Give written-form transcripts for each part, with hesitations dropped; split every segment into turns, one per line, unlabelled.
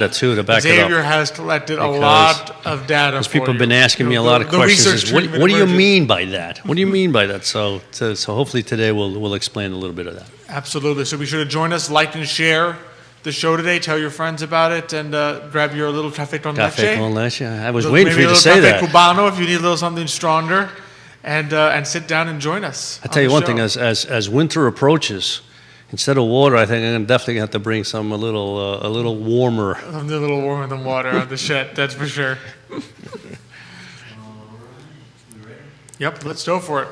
That too to back it
Xavier
up.
has collected a lot of data.
Because people have been asking me a lot of questions. Is, what do you mean by that? What do you mean by that? So hopefully today we'll explain a little bit of that.
Absolutely. So be sure to join us, like and share the show today. Tell your friends about it, and grab your little café con leche.
Café con leche. I was waiting for you to say that.
Maybe a little café cubano if you need a little something stronger, and sit down and join us.
I tell you one thing: as winter approaches, instead of water, I think I'm definitely going to have to bring some a little warmer.
Something a little warmer than water on the shed, that's for sure. Yep, let's go for it.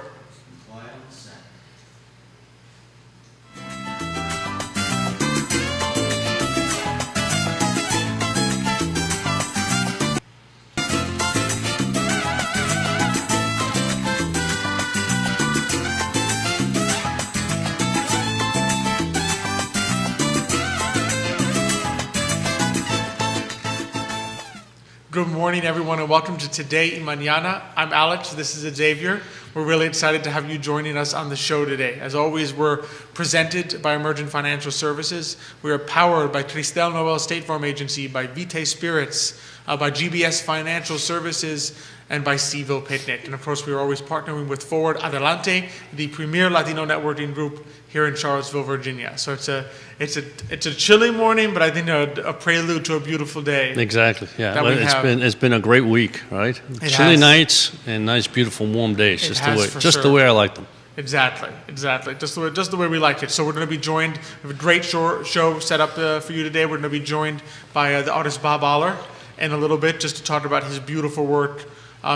Good morning, everyone, and welcome to Today y Mañana. I'm Alex. This is Xavier. We're really excited to have you joining us on the show today. As always, we're presented by Emergent Financial Services. We are powered by Cristel Nobel State Farm Agency, by Vitae Spirits, by GBS Financial Services, and by Seville Picnic. And of course, we are always partnering with Forward Adelante, the premier Latino networking group here in Charlottesville, Virginia. So it's a chilly morning, but I think a prelude to a beautiful day.
Exactly. Yeah. It's been a great week, right? Chilly nights and nice, beautiful, warm days. Just the way I like them.
Exactly. Just the way we like it. So we're going to be joined. We have a great show set up for you today. We're going to be joined by the artist Bob Aller in a little bit, just to talk about his beautiful work.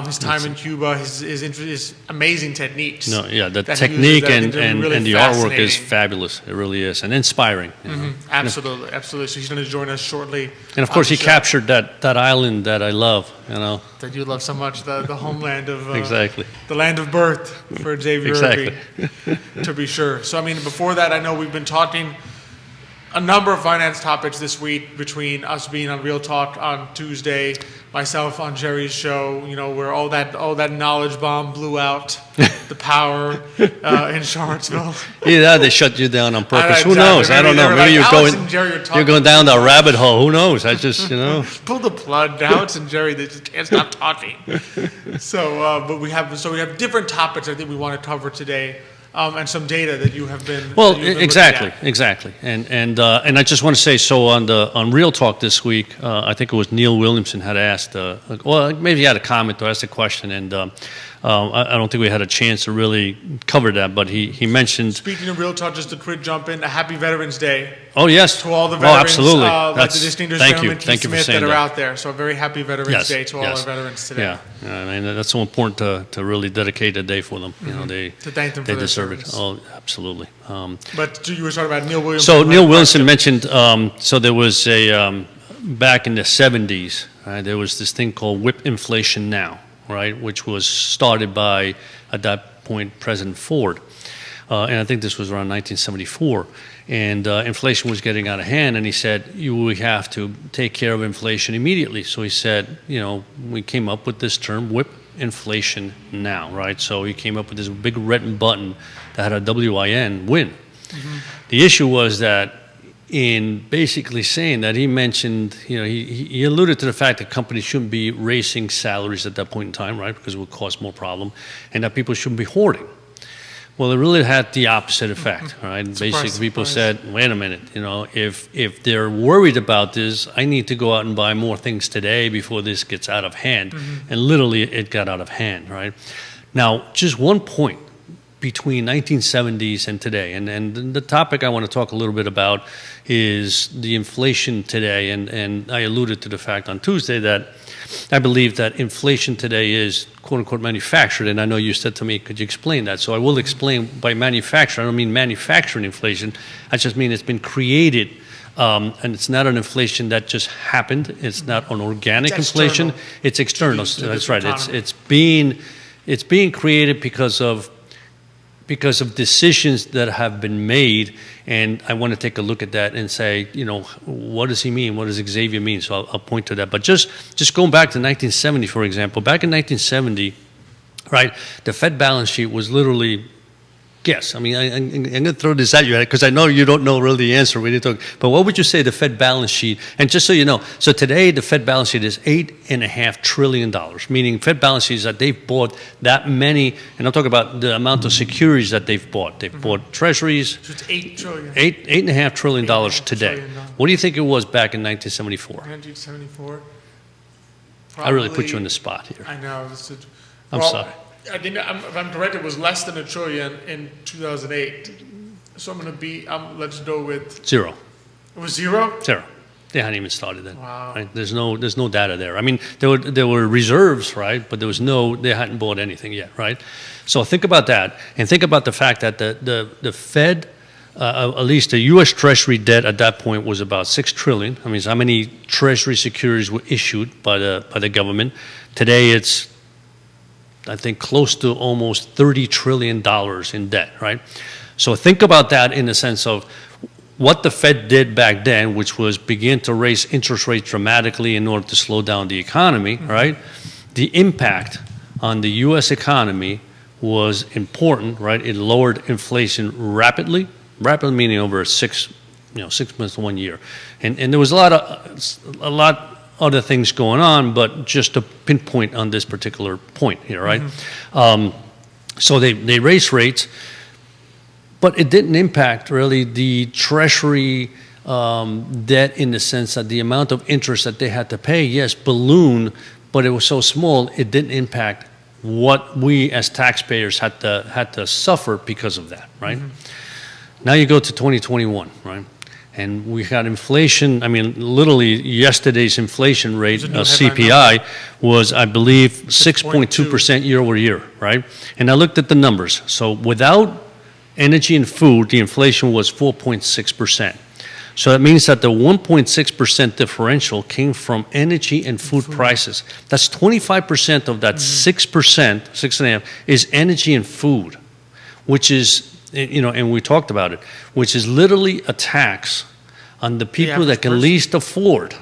His time in Cuba, his amazing techniques.
No, yeah, the technique and the artwork is fabulous. It really is, and inspiring.
Absolutely. So he's going to join us shortly.
And of course, he captured that island that I love.
That you love so much, the homeland of
exactly
the land of birth for Xavier
exactly.
Irby, to be sure. So before that, I know we've been talking a number of finance topics this week between us being on Real Talk on Tuesday, myself on Jerry's show, where all that knowledge bomb blew out the power in Charlottesville.
Either they shut you down on purpose. Who knows? I don't know. Maybe you're going down the rabbit hole. Who knows? I just,
pull the plug. Alex and Jerry, they just can't stop talking. So we have different topics I think we want to cover today. And some data that you have been.
Well, exactly. And I just want to say, so on Real Talk this week, I think it was Neil Williamson had asked, maybe he had a comment or asked a question, and I don't think we had a chance to really cover that, but he mentioned.
Speaking of Real Talk, just a quick jump in, a happy Veterans Day.
Oh, yes.
To all the veterans.
Absolutely.
Like the distinguished gentleman Keith
Thank you for
Smith
saying
that are out there. So a very happy Veterans Day to all our veterans today.
Yeah, that's so important to really dedicate a day for them.
To thank them for
they
their
deserve
service.
it. Oh, absolutely.
But you were talking about Neil Williamson.
So Neil Williamson mentioned, so there was back in the 70s, right, there was this thing called Whip Inflation Now, right, which was started by, at that point, President Ford. And I think this was around 1974. And inflation was getting out of hand, and he said, we have to take care of inflation immediately. So he said, we came up with this term, Whip Inflation Now, right? So he came up with this big red button that had a WIN, win. Mm-hmm. The issue was that in basically saying that, he mentioned, he alluded to the fact that companies shouldn't be raising salaries at that point in time, right, because it would cause more problem, and that people shouldn't be hoarding. Well, it really had the opposite effect, right? Basically, people said, wait a minute, if they're worried about this, I need to go out and buy more things today before this gets out of hand. Mm-hmm. And literally, it got out of hand, right? Now, just one point between 1970s and today, and the topic I want to talk a little bit about is the inflation today, and I alluded to the fact on Tuesday that I believe that inflation today is quote-unquote manufactured, and I know you said to me, could you explain that? So I will explain. By manufactured, I don't mean manufacturing inflation, I just mean it's been created, and it's not an inflation that just happened. It's not an organic inflation. It's external. That's right. It's being created because of decisions that have been made, and I want to take a look at that and say, what does he mean? What does Xavier mean? So I'll point to that. But just going back to 1970, for example, back in 1970, right, the Fed balance sheet was literally guess. I mean, I'm going to throw this at you because I know you don't know really the answer. We didn't talk. But what would you say the Fed balance sheet? And just so you know, so today the Fed balance sheet is $8.5 trillion, meaning Fed balance sheet is that they've bought that many, and I'm talking about the amount of securities that they've bought. They've bought treasuries.
So it's $8 trillion.
$8.5 trillion today.
trillion.
What do you think it was back in 1974?
1974.
I really put you on the spot here.
I know.
I'm sorry.
I think, if I'm correct, it was less than $1 trillion in 2008. So I'm going to be, let's go with,
Zero.
it was zero?
Zero. They hadn't even started then.
Wow.
Right? There's no data there. I mean, there were reserves, right? But they hadn't bought anything yet, right? So think about that, and think about the fact that the Fed, at least the U.S. Treasury debt at that point was about $6 trillion. I mean, it's how many Treasury securities were issued by the government. Today, it's, I think, close to almost $30 trillion in debt, right? So think about that in the sense of what the Fed did back then, which was begin to raise interest rates dramatically in order to slow down the economy, right? The impact on the U.S. economy was important, right? It lowered inflation rapidly meaning over 6 months to 1 year. And there was a lot other things going on, but just to pinpoint on this particular point here, right? So they raised rates, but it didn't impact really the Treasury debt in the sense that the amount of interest that they had to pay, yes, ballooned, but it was so small, it didn't impact what we as taxpayers had to suffer because of that, right? Now you go to 2021, right? And we got inflation. I mean, literally yesterday's inflation rate, CPI, was, I believe, 6.2% year over year, right? And I looked at the numbers. So without energy and food, the inflation was 4.6%. So that means that the 1.6% differential came from energy and food prices. That's 25% of that 6%, 6.5%, is energy and food, which is, and we talked about it, which is literally a tax on the people that can least afford,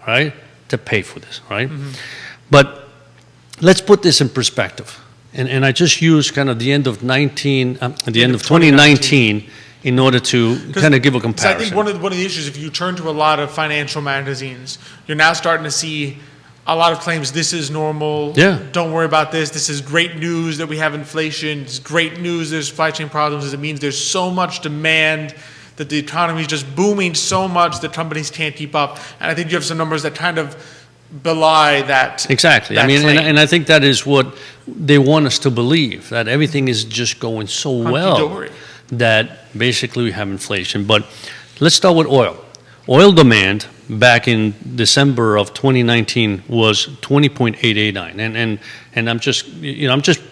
right, to pay for this, right? But let's put this in perspective. And I just used kind of the end of 2019 in order to kind of give a comparison.
I think one of the issues, if you turn to a lot of financial magazines, you're now starting to see a lot of claims, this is normal, don't worry about this, this is great news that we have inflation, it's great news there's supply chain problems, it means there's so much demand that the economy is just booming so much that companies can't keep up. And I think you have some numbers that kind of belie that.
Exactly.
That
I mean,
claim.
and I think that is what they want us to believe, that everything is just going so well
Hunky-dory.
that basically we have inflation. But let's start with oil. Oil demand back in December of 2019 was 20.889, and I'm just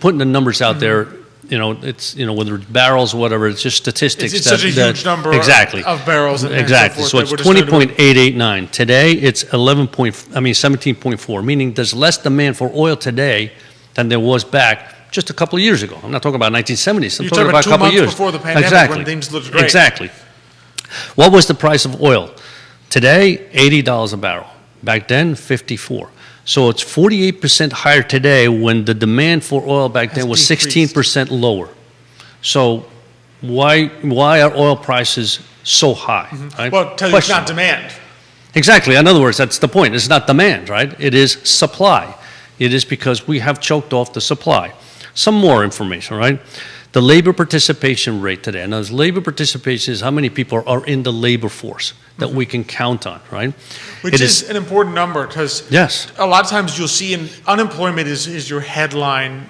putting the numbers out there. It's whether it's barrels or whatever, it's just statistics.
It's such a huge number
exactly
of barrels. And
exactly. So it's 20.889 today. It's 17.4, meaning there's less demand for oil today than there was back just a couple of years ago. I'm not talking about 1970s. I'm talking about a couple of years
before the pandemic,
exactly.
when things looked great.
Exactly. What was the price of oil? Today, $80 a barrel. Back then, $54. So it's 48% higher today when the demand for oil back then was 16% lower. So why are oil prices so high? Right?
Well, tell you it's not demand.
Exactly. In other words, that's the point. It's not demand, right? It is supply. It is because we have choked off the supply. Some more information, right? The labor participation rate today. Now, labor participation is how many people are in the labor force that we can count on, right?
Which is an important number because a lot of times you'll see unemployment is your headline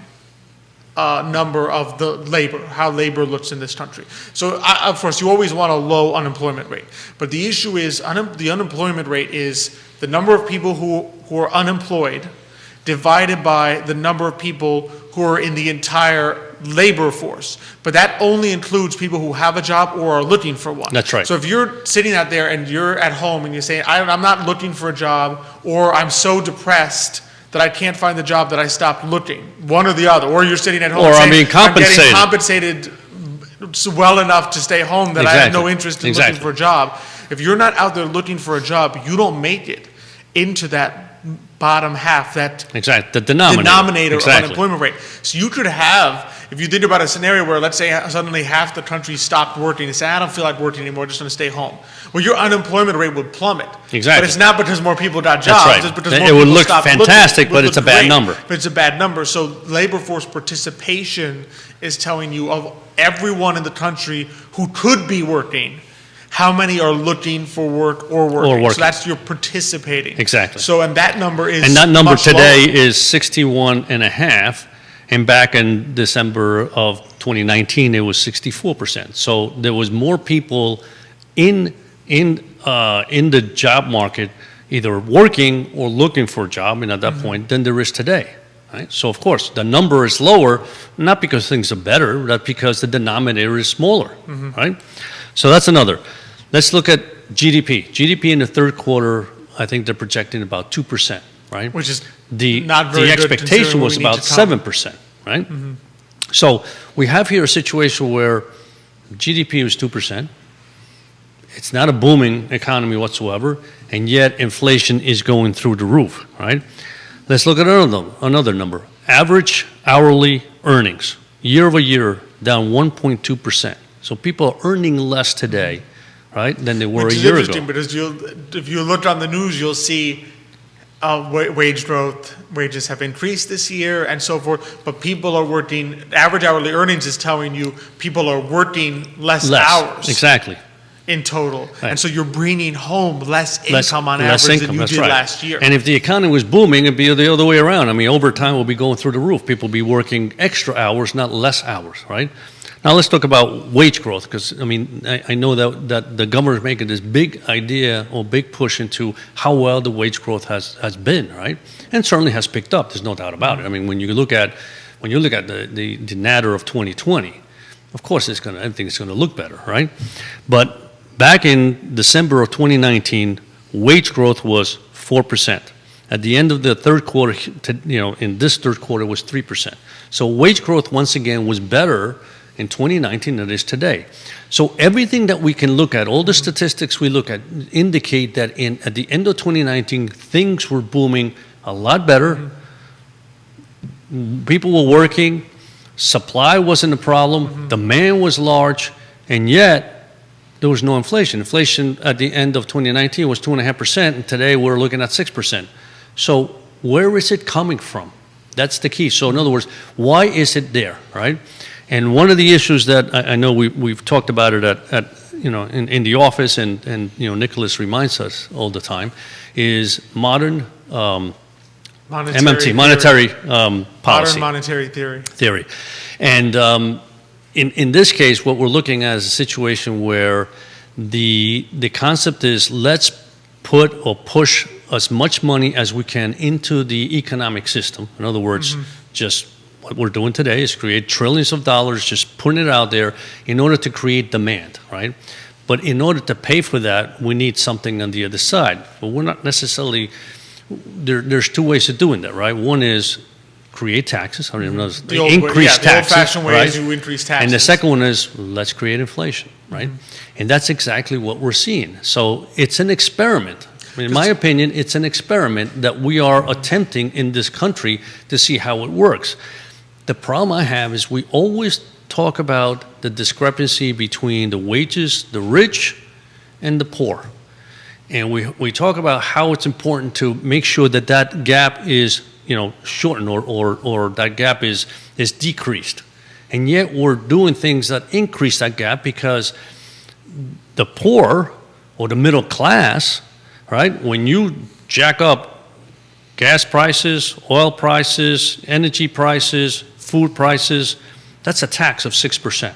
number of the labor, how labor looks in this country. So, of course, you always want a low unemployment rate. But the issue is the unemployment rate is the number of people who are unemployed divided by the number of people who are in the entire labor force. But that only includes people who have a job or are looking for one.
That's right.
So if you're sitting out there and you're at home and you're saying, I'm not looking for a job, or I'm so depressed that I can't find the job that I stopped looking, one or the other, or you're sitting at home
or
saying,
I'm being compensated.
I'm getting compensated well enough to stay home that I have no interest in looking for a job. If you're not out there looking for a job, you don't make it into that bottom half, that
the denominator
of unemployment rate. So you could have if you think about a scenario where, let's say, suddenly half the country stopped working and say, I don't feel like working anymore, just going to stay home. Well, your unemployment rate would plummet.
Exactly.
But it's not because more people got jobs.
That's right.
It's because
It
more
would
people
look
stopped
fantastic,
looking. It would
but it's
look
a bad
great,
number.
But it's a bad number. So labor force participation is telling you of everyone in the country who could be working, how many are looking for work or working.
working.
So that's your participating.
Exactly.
So, and that number is
And that number
much
today
lower.
is 61.5, and back in December of 2019, it was 64%. So there was more people in the job market either working or looking for a job, and at that point, than there is today. Right? So of course, the number is lower, not because things are better, but because the denominator is smaller, right? So that's another. Let's look at GDP. GDP in the third quarter, I think they're projecting about 2%, right?
Which is
The
not very good
expectation
considering
was
what we need
about
to come.
7%, right? So we have here a situation where GDP was 2%. It's not a booming economy whatsoever, and yet inflation is going through the roof, right? Let's look at another number. Average hourly earnings, year over year, down 1.2%. So people are earning less today, right, than they were
Which
a
is
year
interesting
ago.
because if you look on the news, you'll see wage growth, wages have increased this year and so forth, but people are working, average hourly earnings is telling you people are working less hours
Exactly.
in total.
Right.
And so you're bringing home less
Less-
income on
less
average
income,
than you
that's
did
right.
last year.
And if the economy was booming, it'd be the other way around. I mean, overtime will be going through the roof. People will be working extra hours, not less hours, right? Now let's talk about wage growth, because I mean, I know that the government is making this big idea or big push into how well the wage growth has been, right? And certainly has picked up. There's no doubt about it. I mean, when you look at the natter of 2020, of course everything is going to look better, right? But back in December of 2019, wage growth was 4%. At the end of the third quarter, in this third quarter was 3%. So wage growth once again was better in 2019 than it is today. So everything that we can look at, all the statistics we look at, indicate that at the end of 2019, things were booming a lot better. People were working, supply wasn't a problem, demand was large, and yet there was no inflation. Inflation at the end of 2019 was 2.5%, and today we're looking at 6%. So where is it coming from? That's the key. So in other words, why is it there, right? And one of the issues that I know we've talked about it in the office, and Nicholas reminds us all the time, is modern MMT, monetary policy.
Modern monetary theory.
And in this case, what we're looking at is a situation where the concept is let's put or push as much money as we can into the economic system. In other words, just what we're doing today is create trillions of dollars, just putting it out there in order to create demand, right? But in order to pay for that, we need something on the other side. But we're not necessarily, there's two ways of doing that, right? One is create taxes, increase
The old-fashioned way
right?
is you increase taxes.
And the second one is let's create inflation, right? And that's exactly what we're seeing. So it's an experiment. I mean, in my opinion, it's an experiment that we are attempting in this country to see how it works. The problem I have is we always talk about the discrepancy between the wages, the rich, and the poor. And we talk about how it's important to make sure that that gap is shortened or that gap is decreased. And yet we're doing things that increase that gap because the poor or the middle class, right, when you jack up gas prices, oil prices, energy prices, food prices, that's a tax of 6%,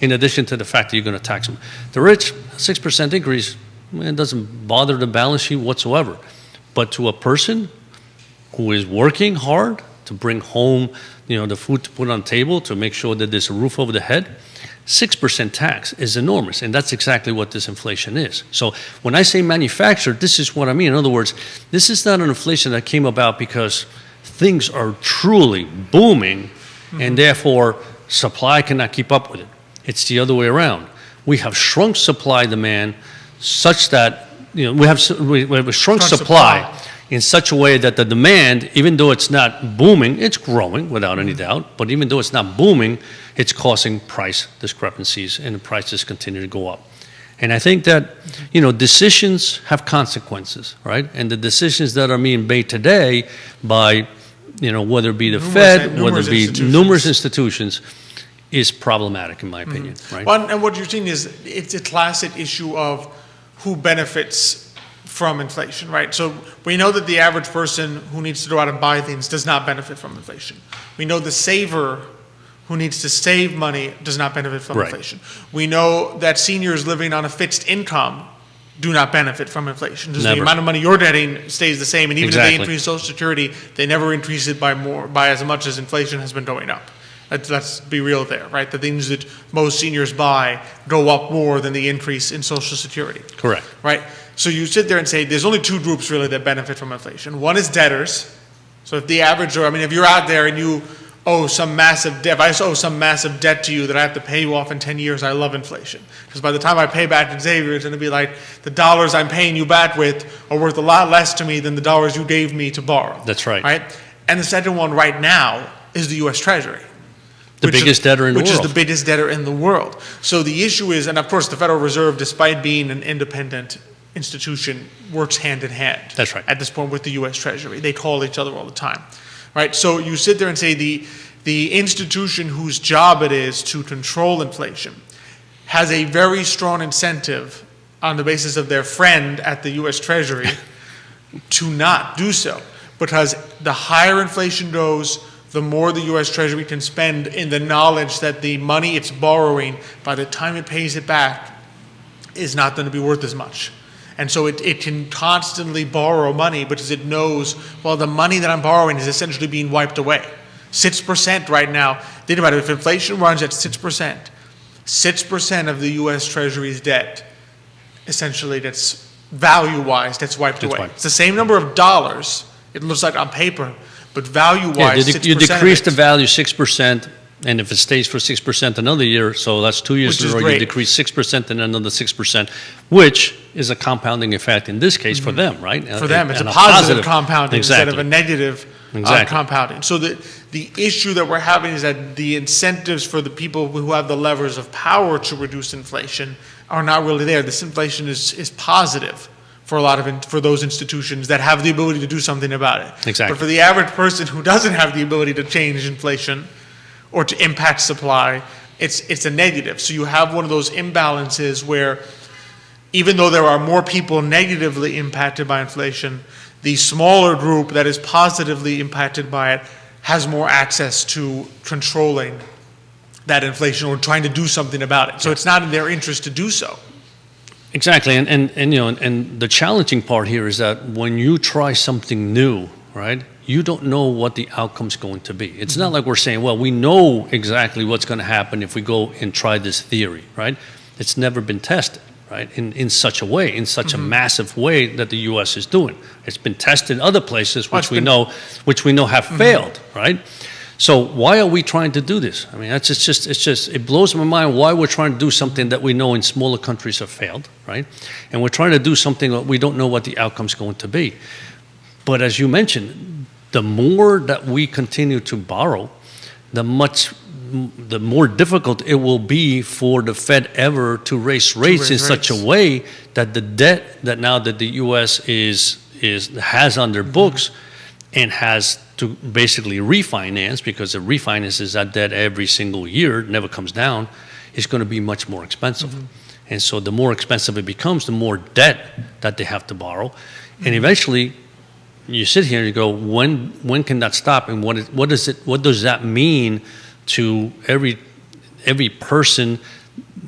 in addition to the fact that you're going to tax them. The rich, 6% increase, it doesn't bother the balance sheet whatsoever. But to a person who is working hard to bring home, the food to put on the table, to make sure that there's a roof over the head, 6% tax is enormous, and that's exactly what this inflation is. So when I say manufactured, this is what I mean. In other words, this is not an inflation that came about because things are truly booming, and therefore supply cannot keep up with it. It's the other way around. We have shrunk supply demand such that we have a shrunk supply. in such a way that the demand, even though it's not booming, it's growing without any doubt, but even though it's not booming, it's causing price discrepancies and the prices continue to go up. And I think that, decisions have consequences, right? And the decisions that are being made today by, whether it be the Fed, whether it be numerous institutions, is problematic in my opinion, right?
Well, and what you're seeing is it's a classic issue of who benefits from inflation, right? So we know that the average person who needs to go out and buy things does not benefit from inflation. We know the saver who needs to save money does not benefit from inflation. We know that seniors living on a fixed income do not benefit from inflation. Just the amount of money you're getting stays the same, and even if they increase Social Security, they never increase it by as much as inflation has been going up. Let's be real there, right? The things that most seniors buy go up more than the increase in Social Security.
Correct.
Right? So you sit there and say there's only two groups really that benefit from inflation. One is debtors. So if the average, if you're out there and you owe some massive debt, if I owe some massive debt to you that I have to pay you off in 10 years, I love inflation. Because by the time I pay back to Xavier, it's going to be like the dollars I'm paying you back with are worth a lot less to me than the dollars you gave me to borrow.
That's right.
Right? And the second one right now is the U.S. Treasury.
The biggest debtor in the world.
Which is the biggest debtor in the world. So the issue is, and of course the Federal Reserve, despite being an independent institution, works hand in hand.
That's right.
At this point with the U.S. Treasury. They call each other all the time. Right? So you sit there and say the institution whose job it is to control inflation has a very strong incentive on the basis of their friend at the U.S. Treasury to not do so. Because the higher inflation goes, the more the U.S. Treasury can spend in the knowledge that the money it's borrowing, by the time it pays it back, is not going to be worth as much. And so it can constantly borrow money because it knows, well, the money that I'm borrowing is essentially being wiped away. 6% right now. Think about it. If inflation runs at 6% of the U.S. Treasury's debt, essentially that's value-wise, that's wiped away. It's the same number of dollars, it looks like on paper, but value-wise, 6%.
You decrease the value 6%, and if it stays for 6% another year, so that's 2 years in a row, you decrease 6% and another 6%, which is a compounding effect in this case for them, right?
For them, it's a positive compounding instead of a negative compounding. So the issue that we're having is that the incentives for the people who have the levers of power to reduce inflation are not really there. This inflation is positive for those institutions that have the ability to do something about it.
Exactly.
But for the average person who doesn't have the ability to change inflation or to impact supply, it's a negative. So you have one of those imbalances where even though there are more people negatively impacted by inflation, the smaller group that is positively impacted by it has more access to controlling that inflation or trying to do something about it. So it's not in their interest to do so.
Exactly, and the challenging part here is that when you try something new, right, you don't know what the outcome's going to be. It's not like we're saying, well, we know exactly what's going to happen if we go and try this theory, right? It's never been tested, right, in such a way, in such a massive way that the U.S. is doing. It's been tested in other places which we know have failed, right? So why are we trying to do this? I mean, it's just it blows my mind why we're trying to do something that we know in smaller countries have failed, right? And we're trying to do something that we don't know what the outcome's going to be. But as you mentioned, the more that we continue to borrow, the more difficult it will be for the Fed ever to raise rates in such a way that the debt that now that the U.S. has on their books and has to basically refinance, because it refinances that debt every single year, it never comes down, is going to be much more expensive. And so the more expensive it becomes, the more debt that they have to borrow. And eventually, you sit here and you go, when can that stop? And what does that mean to every person,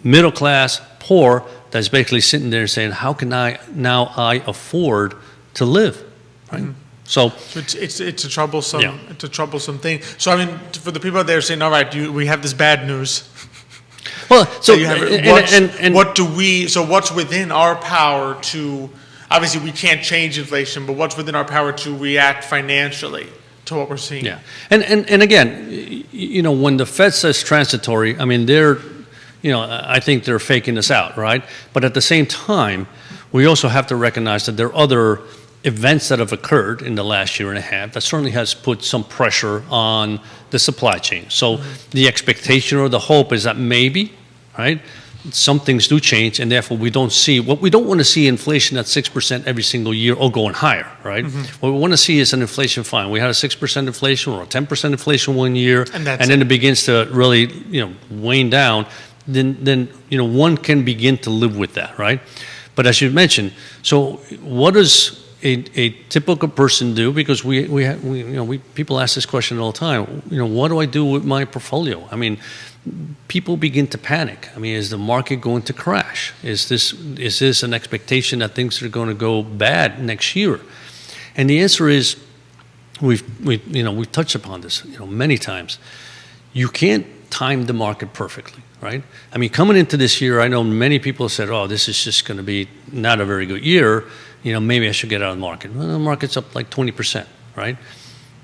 middle class, poor, that's basically sitting there saying, how can I afford to live, right? So
it's a troublesome thing. So I mean, for the people out there saying, all right, we have this bad news.
Well, so
what's within our power to? Obviously, we can't change inflation, but what's within our power to react financially to what we're seeing?
Yeah, and again, when the Fed says transitory, I mean I think they're faking us out, right? But at the same time, we also have to recognize that there are other events that have occurred in the last year and a half that certainly has put some pressure on the supply chain. So the expectation or the hope is that maybe, right, some things do change, and therefore we don't see, what we don't want to see inflation at 6% every single year or going higher, right? What we want to see is an inflation fine. We had a 6% inflation or a 10% inflation one year, and then it begins to really, wane down, then one can begin to live with that, right? But as you mentioned, so what does a typical person do? Because people ask this question all the time. What do I do with my portfolio? I mean, people begin to panic. I mean, is the market going to crash? Is this an expectation that things are going to go bad next year? And the answer is, we've touched upon this many times. You can't time the market perfectly, right? I mean, coming into this year, I know many people said, "Oh, this is just going to be not a very good year. Maybe I should get out of the market." Well, the market's up like 20%, right?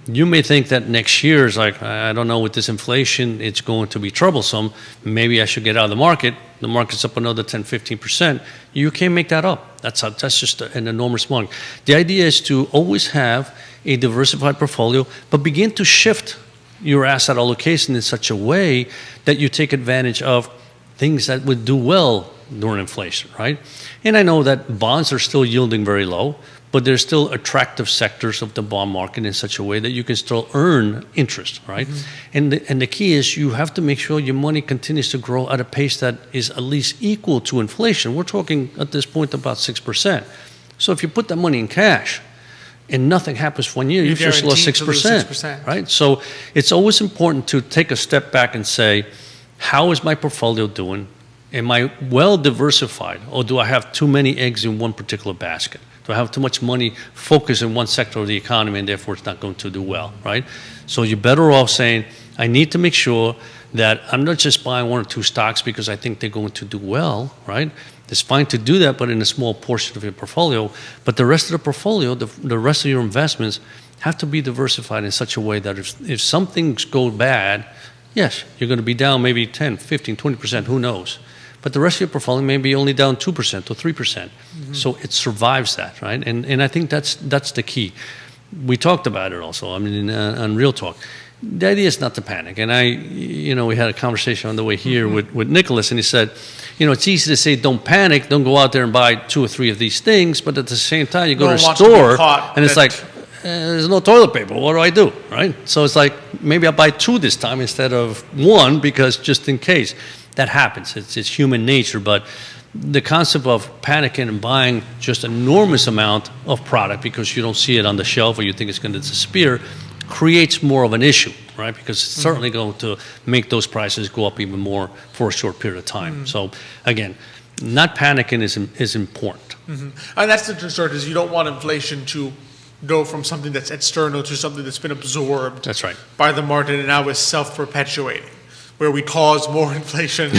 You may think that next year is like, I don't know, with this inflation, it's going to be troublesome. Maybe I should get out of the market. The market's up another 10, 15%. You can't make that up. That's just an enormous amount. The idea is to always have a diversified portfolio, but begin to shift your asset allocation in such a way that you take advantage of things that would do well during inflation, right? And I know that bonds are still yielding very low, but there's still attractive sectors of the bond market in such a way that you can still earn interest, right? And the key is you have to make sure your money continues to grow at a pace that is at least equal to inflation. We're talking at this point about 6%. So if you put that money in cash and nothing happens for 1 year, you've just lost 6%, right? So it's always important to take a step back and say, how is my portfolio doing? Am I well diversified, or do I have too many eggs in one particular basket? Do I have too much money focused in one sector of the economy and therefore it's not going to do well, right? So you're better off saying, I need to make sure that I'm not just buying one or two stocks because I think they're going to do well, right? It's fine to do that, but in a small portion of your portfolio. But the rest of the portfolio, the rest of your investments have to be diversified in such a way that if some things go bad, yes, you're going to be down maybe 10, 15, 20%, who knows? But the rest of your portfolio may be only down 2% or 3%. So it survives that, right? And I think that's the key. We talked about it also, I mean, on Real Talk. The idea is not to panic. And we had a conversation on the way here with Nicholas, and he said, it's easy to say don't panic, don't go out there and buy 2 or 3 of these things, but at the same time you go to a store and it's like, there's no toilet paper, what do I do, right? So it's like, maybe I'll buy 2 this time instead of 1 because just in case. That happens, it's human nature, but the concept of panicking and buying just an enormous amount of product because you don't see it on the shelf or you think it's going to disappear creates more of an issue, right? Because it's certainly going to make those prices go up even more for a short period of time. So again, not panicking is important.
And that's the concern, is you don't want inflation to go from something that's external to something that's been absorbed
That's right.
by the market and now is self-perpetuating, where we cause more inflation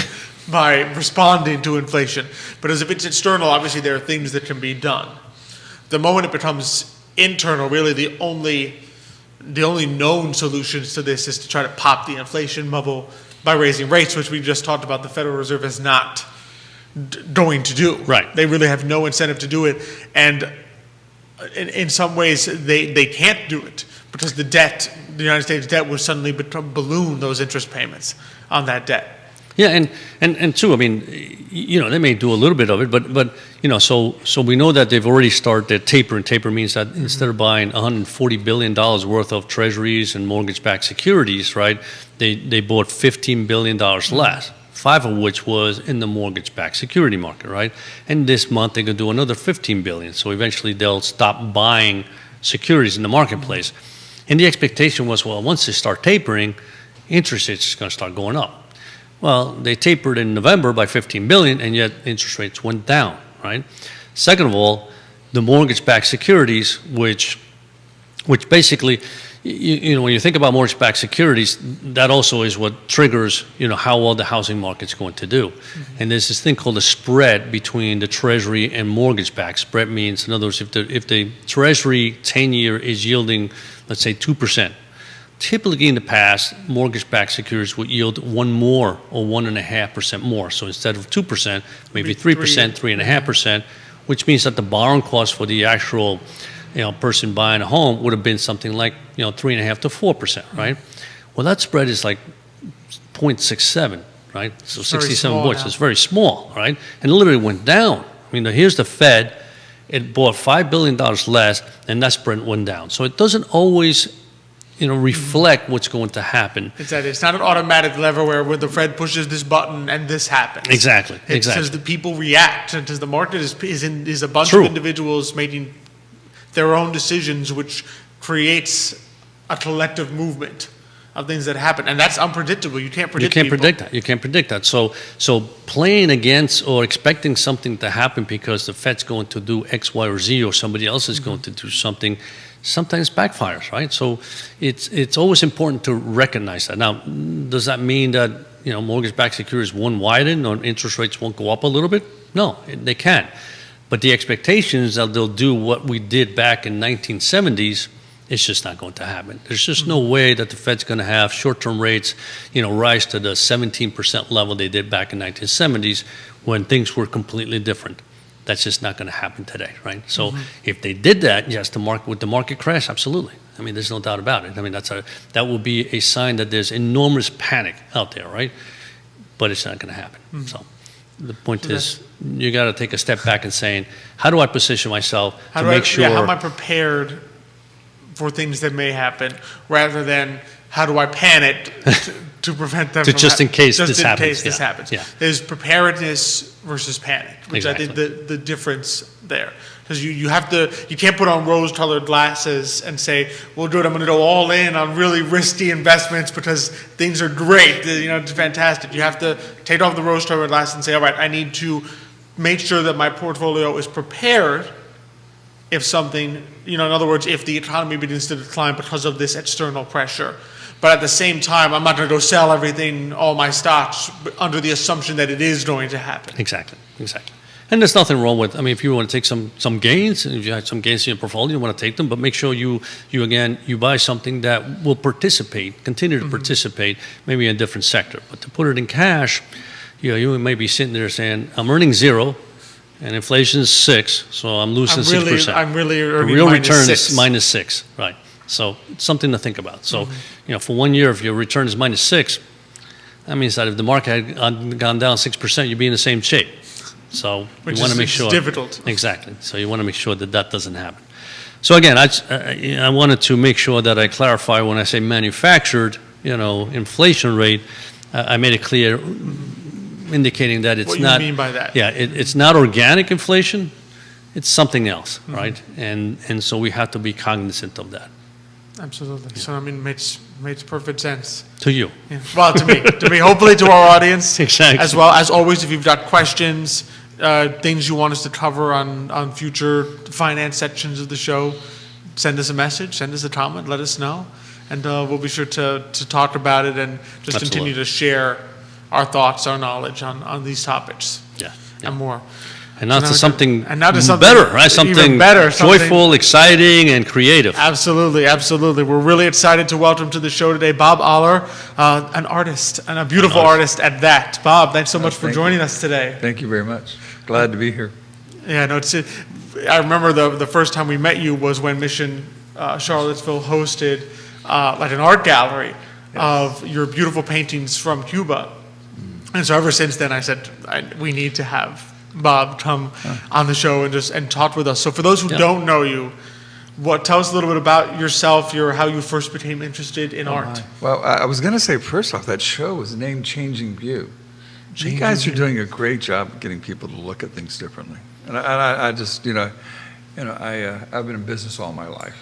by responding to inflation. But as if it's external, obviously there are things that can be done. The moment it becomes internal, really the only known solutions to this is to try to pop the inflation bubble by raising rates, which we just talked about the Federal Reserve is not going to do.
Right.
They really have no incentive to do it. And in some ways, they can't do it because the United States debt would suddenly balloon those interest payments on that debt.
Yeah, and too, I mean, they may do a little bit of it, but so we know that they've already started tapering. Taper means that instead of buying $140 billion worth of treasuries and mortgage-backed securities, right, they bought $15 billion less, 5 of which was in the mortgage-backed security market, right? And this month they're going to do another $15 billion. So eventually they'll stop buying securities in the marketplace. And the expectation was, well, once they start tapering, interest rates are going to start going up. Well, they tapered in November by $15 billion, and yet interest rates went down, right? Second of all, the mortgage-backed securities, which basically, when you think about mortgage-backed securities, that also is what triggers, how well the housing market's going to do. And there's this thing called a spread between the Treasury and mortgage-backed. Spread means, in other words, if the Treasury 10-year is yielding, let's say, 2%, typically in the past, mortgage-backed securities would yield 1 more or 1.5% more. So instead of 2%, maybe 3%, 3.5%, which means that the borrowing cost for the actual person buying a home would have been something like 3.5% to 4%, right? Well, that spread is like 0.67, right? So
It's very
67
small
points.
now.
It's very small, right? And it literally went down. I mean, here's the Fed. It bought $5 billion less, and that spread went down. So it doesn't always, reflect what's going to happen.
It's not an automatic lever where the Fed pushes this button and this happens.
Exactly.
It's
Exactly.
because the people react, and because the market is a bunch
True.
of individuals making their own decisions, which creates a collective movement of things that happen, and that's unpredictable. You can't predict.
You can't
people.
predict that. You can't predict that. So playing against or expecting something to happen because the Fed's going to do X, Y, or Z, or somebody else is going to do something, sometimes backfires, right? So it's always important to recognize that. Now, does that mean that mortgage-backed securities won't widen or interest rates won't go up a little bit? No, they can. But the expectation is that they'll do what we did back in 1970s. It's just not going to happen. There's just no way that the Fed's going to have short-term rates, rise to the 17% level they did back in 1970s when things were completely different. That's just not going to happen today, right? So if they did that, yes, would the market crash? Absolutely. I mean, there's no doubt about it. I mean, that will be a sign that there's enormous panic out there, right? But it's not going to happen. So the point is, you got to take a step back and saying, how do I position myself to make sure?
How am I prepared for things that may happen, rather than how do I plan it to prevent them
To
from
just in case this
just in
happens,
case this
yeah,
happens.
yeah.
There's preparedness versus panic, which I think
Exactly.
the difference there. Because you can't put on rose-colored glasses and say, well, dude, I'm going to go all in on really risky investments because things are great, it's fantastic. You have to take off the rose-colored glasses and say, all right, I need to make sure that my portfolio is prepared if something, in other words, if the economy begins to decline because of this external pressure. But at the same time, I'm not going to go sell everything, all my stocks, under the assumption that it is going to happen.
Exactly. And there's nothing wrong with, if you want to take some gains, and if you have some gains in your portfolio, you want to take them, but make sure you buy something that will continue to participate, maybe in a different sector. But to put it in cash, you may be sitting there saying, I'm earning 0, and inflation is 6, so I'm losing 6%.
I'm really
The
earning
real
minus
return
6.
is minus 6, right? So it's something to think about. So, for 1 year, if your return is minus 6, that means that if the market had gone down 6%, you'd be in the same shape. So
Which
you want to make
is
sure.
difficult.
Exactly. So you want to make sure that doesn't happen. So again, I wanted to make sure that I clarify when I say manufactured, inflation rate. I made it clear, indicating that it's
What
not.
you mean by that?
Yeah, it's not organic inflation. It's something else, right? And so we have to be cognizant of that.
Absolutely. So, makes perfect sense.
To you.
Yeah. Well, to me, hopefully to our audience.
Exactly.
As well, as always, if you've got questions, things you want us to cover on future finance sections of the show, send us a message, send us a comment, let us know. And we'll be sure to talk about it and just
Absolutely.
continue to share our thoughts, our knowledge on these topics
Yeah.
and more.
And now to something
something
better, right?
even
Something
better,
joyful, exciting, and creative.
Absolutely. We're really excited to welcome to the show today Bob Aller, an artist, and a beautiful artist at that. Bob, thanks so much for
thank
joining
you.
us today.
Thank you very much. Glad to be here.
Yeah, no, I remember the first time we met you was when Mission Charlottesville hosted like an art gallery of your beautiful paintings from Cuba. And so ever since then, I said, we need to have Bob come on the show and talk with us. So for those who don't know you, tell us a little bit about yourself, how you first became interested in art.
Well, I was going to say, first off, that show was named Changing View. You guys are doing a great job of getting people to look at things differently. And I just, I've been in business all my life,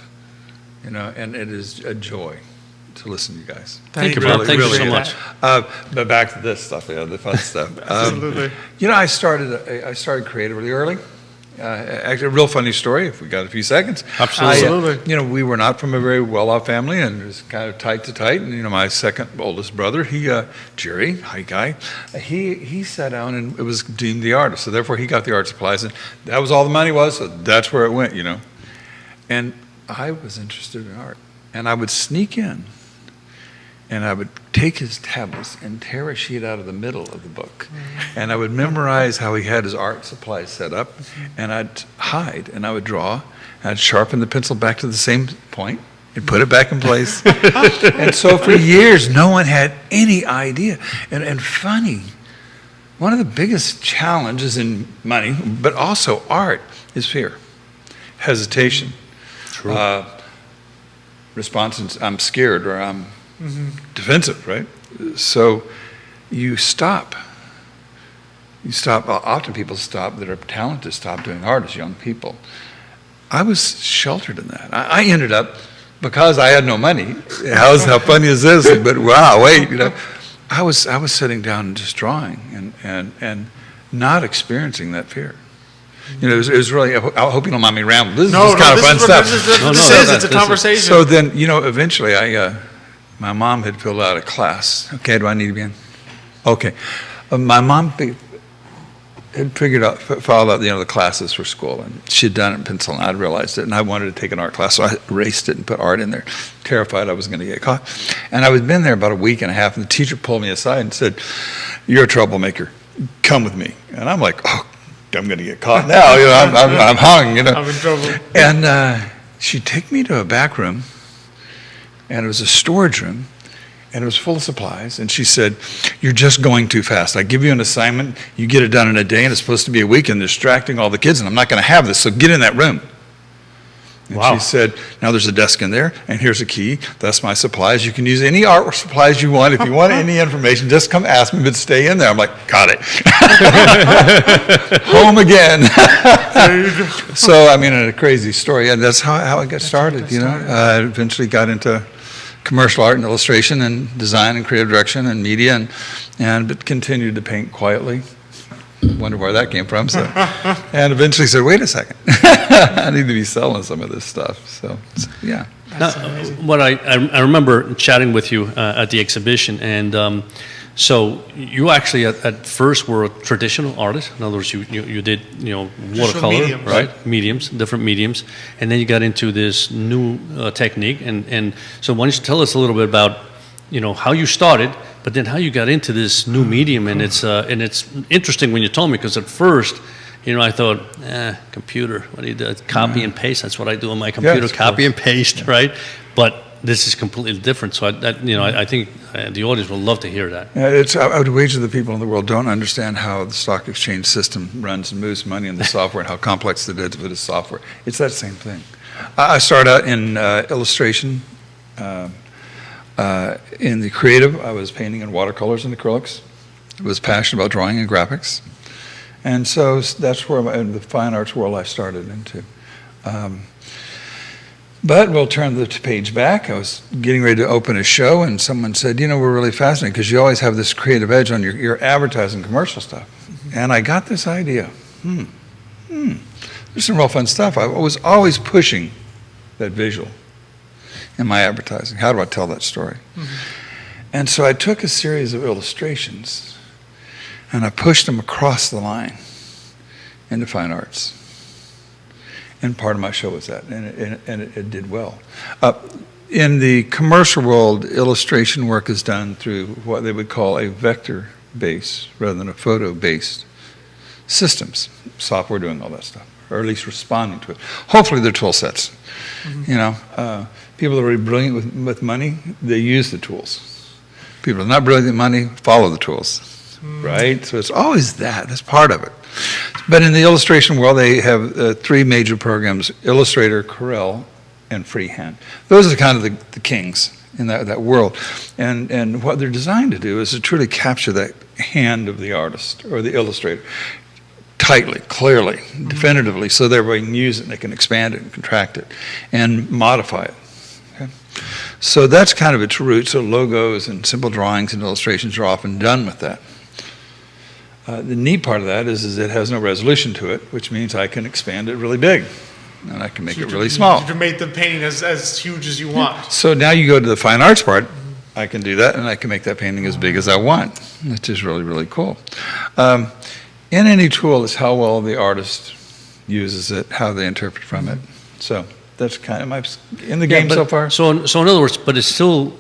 and it is a joy to listen to you guys.
Thank you,
Bob.
Bob. Thank you so much.
But back to this stuff, the fun stuff.
Absolutely.
I started creative really early. Actually, a real funny story, if we got a few seconds.
Absolutely.
We were not from a very well-off family, and it was kind of tight to tight. And my second oldest brother, Jerry, hi guy, he sat down and it was deemed the artist. So therefore, he got the art supplies, and that was all the money was. So that's where it went, And I was interested in art, and I would sneak in. And I would take his tablets and tear a sheet out of the middle of the book. And I would memorize how he had his art supplies set up, and I'd hide, and I would draw, and I'd sharpen the pencil back to the same point, and put it back in place. And so for years, no one had any idea. And funny, one of the biggest challenges in money, but also art, is fear, hesitation.
True.
Response, I'm scared or I'm defensive, right? So you stop. You stop. Often people stop that are talented stop doing art as young people. I was sheltered in that. I ended up, because I had no money, how funny is this? But wow, wait, I was sitting down and just drawing and not experiencing that fear. It was really, I hope you don't mind me rambling. This is just kind of fun stuff.
It's a conversation.
So then, eventually my mom had filled out a class. Okay, do I need to be in? Okay. My mom had filed out the classes for school, and she'd done it in pencil, and I'd realized it, and I wanted to take an art class, so I erased it and put art in there, terrified I was going to get caught. And I was been there about a week and a half, and the teacher pulled me aside and said, "You're a troublemaker. Come with me." And I'm like, "Oh, I'm going to get caught now. I'm hung.
I'm in trouble."
And she'd take me to a back room, and it was a storage room, and it was full of supplies. And she said, "You're just going too fast. I give you an assignment, you get it done in a day, and it's supposed to be a week, and distracting all the kids, and I'm not going to have this, so get in that room." And
Wow.
she said, "Now there's a desk in there, and here's a key. That's my supplies. You can use any art supplies you want. If you want any information, just come ask me, but stay in there." I'm like, got it. Home again. So, a crazy story. And that's how I got started, I eventually got into commercial art and illustration and design and creative direction and media but continued to paint quietly. Wonder where that came from. So, and eventually said, "Wait a second, I need to be selling some of this stuff." So yeah.
Now, what I remember chatting with you at the exhibition, and so you actually at first were a traditional artist. In other words, you did watercolor,
mediums.
right? Mediums, different mediums, and then you got into this new technique. And so why don't you tell us a little bit about how you started, but then how you got into this new medium? And it's interesting when you told me, because at first, I thought, computer, what do you do? Copy and paste. That's what I do on my computer,
Yes,
copy and paste, right? But this is completely different. So I think the audience will love to hear that.
I would wager the people in the world don't understand how the stock exchange system runs and moves money in the software and how complex it is with the software. It's that same thing. I started out in illustration. In the creative, I was painting in watercolors and acrylics. I was passionate about drawing and graphics. And so that's where in the fine arts world I started into. But we'll turn the page back. I was getting ready to open a show, and someone said, we're really fascinated because you always have this creative edge on your advertising commercial stuff. And I got this idea. There's some real fun stuff. I was always pushing that visual in my advertising. How do I tell that story? And so I took a series of illustrations and I pushed them across the line into fine arts. And part of my show was that, and it did well. In the commercial world, illustration work is done through what they would call a vector-based rather than a photo-based systems. Software doing all that stuff, or at least responding to it. Hopefully they're tool sets. People that are really brilliant with money, they use the tools. People that are not brilliant with money, follow the tools, right? So it's always that's part of it. But in the illustration world, they have three major programs: Illustrator, Corel, and Freehand. Those are kind of the kings in that world. And what they're designed to do is to truly capture that hand of the artist or the illustrator tightly, clearly, definitively, so that everybody can use it and they can expand it and contract it and modify it. Okay? So that's kind of its root. So logos and simple drawings and illustrations are often done with that. The neat part of that is it has no resolution to it, which means I can expand it really big, and I can make it really small.
You can make the painting as huge as you want.
So now you go to the fine arts part, I can do that, and I can make that painting as big as I want, which is really, really cool. In any tool, it's how well the artist uses it, how they interpret from it. So That's kind of my in the game so far.
So in other words, but it's still